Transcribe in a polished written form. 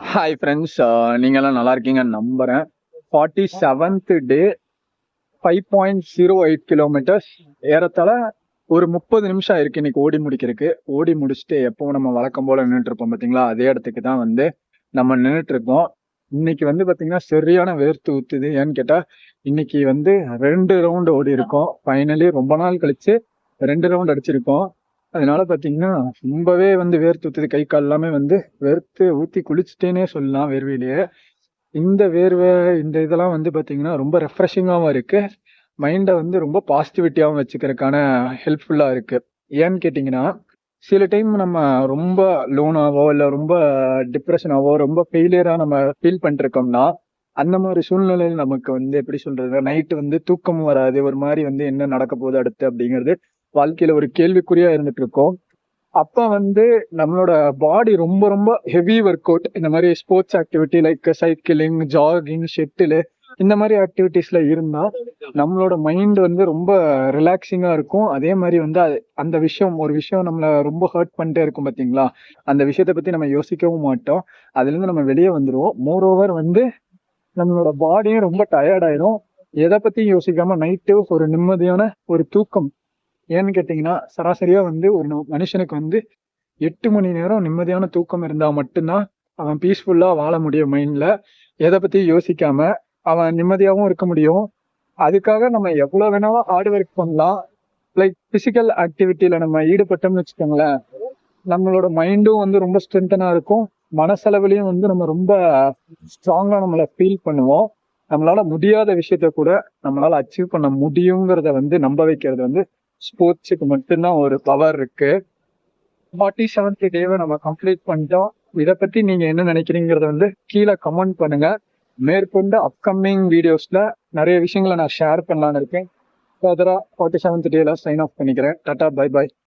Hi friends, நீங்கெல்லாம் நல்லா இருக்கீங்கன்னு நம்புறேன். 47th டே 5.08 கிலோமீட்டர்ஸ், ஏறத்தாழ ஒரு 30 நிமிஷம் இருக்கு இன்னைக்கு ஓடி முடிக்கிறதுக்கு. ஓடி முடிச்சுட்டு எப்பவும் நம்ம வழக்கம் போல நின்றுட்டு இருப்போம் பார்த்தீங்களா, அதே இடத்துக்கு தான் வந்து நம்ம நின்றுட்டு இருக்கோம். இன்னைக்கு வந்து பார்த்தீங்கன்னா சரியான வேர்த்து ஊத்துது. ஏன்னு கேட்டா இன்னைக்கு வந்து 2 ரவுண்ட் ஓடி இருக்கோம். ஃபைனலி ரொம்ப நாள் கழிச்சு 2 ரவுண்ட் அடிச்சிருக்கோம். அதனால பார்த்தீங்கன்னா ரொம்பவே வந்து வேர்த்து ஊத்துது. கை கால் எல்லாமே வந்து வேர்த்து ஊத்தி குளிச்சுட்டேனே சொல்லலாம் வேர்வையிலேயே. இந்த வேர்வை இந்த இதெல்லாம் வந்து பார்த்தீங்கன்னா ரொம்ப ரெஃப்ரெஷிங்காகவும் இருக்கு. மைண்டை வந்து ரொம்ப பாசிட்டிவிட்டியாகவும் வச்சுக்கிறதுக்கான ஹெல்ப்ஃபுல்லாக இருக்கு. ஏன்னு கேட்டிங்கன்னா சில டைம் நம்ம ரொம்ப லோனாவோ இல்லை ரொம்ப டிப்ரெஷனாவோ ரொம்ப ஃபெயிலியராக நம்ம ஃபீல் பண்ணிருக்கோம்னா அந்த மாதிரி சூழ்நிலையில் நமக்கு வந்து எப்படி சொல்றது, நைட்டு வந்து தூக்கமும் வராது. ஒரு மாதிரி வந்து என்ன நடக்க போகுது அடுத்து அப்படிங்கிறது வாழ்க்கையில ஒரு கேள்விக்குறியா இருந்துட்டு இருக்கோம். அப்ப வந்து நம்மளோட பாடி ரொம்ப ரொம்ப ஹெவி ஒர்க் அவுட், இந்த மாதிரி sports activity like cycling, jogging, shuttle, இந்த மாதிரி ஆக்டிவிட்டிஸ்ல இருந்தா நம்மளோட மைண்ட் வந்து ரொம்ப ரிலாக்ஸிங்கா இருக்கும். அதே மாதிரி வந்து அந்த விஷயம் ஒரு விஷயம் நம்மள ரொம்ப ஹர்ட் பண்ணிட்டே இருக்கும் பாத்தீங்களா, அந்த விஷயத்தை பத்தி நம்ம யோசிக்கவும் மாட்டோம். அதுல இருந்து நம்ம வெளியே வந்துருவோம். மோர் ஓவர் வந்து நம்மளோட பாடியும் ரொம்ப டயர்ட் ஆயிரும். எதை பத்தியும் யோசிக்காம நைட்டு ஒரு நிம்மதியான ஒரு தூக்கம். ஏன்னு கேட்டீங்கன்னா சராசரியா வந்து ஒரு மனுஷனுக்கு வந்து 8 மணி நேரம் நிம்மதியான தூக்கம் இருந்தா மட்டும்தான் அவன் பீஸ்ஃபுல்லா வாழ முடியும். மைண்ட்ல எதை பத்தியும் யோசிக்காம அவன் நிம்மதியாவும் இருக்க முடியும். அதுக்காக நம்ம எவ்வளவு வேணாலும் ஹார்ட் ஒர்க் பண்ணலாம். லைக் பிசிக்கல் ஆக்டிவிட்டியில நம்ம ஈடுபட்டோம்னு வச்சுக்கோங்களேன், நம்மளோட மைண்டும் வந்து ரொம்ப ஸ்ட்ரென்தனா இருக்கும். மனசளவுலயும் வந்து நம்ம ரொம்ப ஸ்ட்ராங்கா நம்மள ஃபீல் பண்ணுவோம். நம்மளால முடியாத விஷயத்த கூட நம்மளால அச்சீவ் பண்ண முடியுங்கிறத வந்து நம்ப வைக்கிறது வந்து ஸ்போர்ட்ஸுக்கு மட்டும்தான் ஒரு பவர் இருக்கு. 47th டேவை நம்ம கம்ப்ளீட் பண்ணிட்டோம். இதை பத்தி நீங்க என்ன நினைக்கிறீங்கிறத வந்து கீழே கமெண்ட் பண்ணுங்க. மேற்கொண்டு அப்கமிங் வீடியோஸ்ல நிறைய விஷயங்களை நான் ஷேர் பண்ணலான்னு இருக்கேன். ஃபர்தரா 47th டேல சைன் ஆஃப் பண்ணிக்கிறேன். Tata, bye by.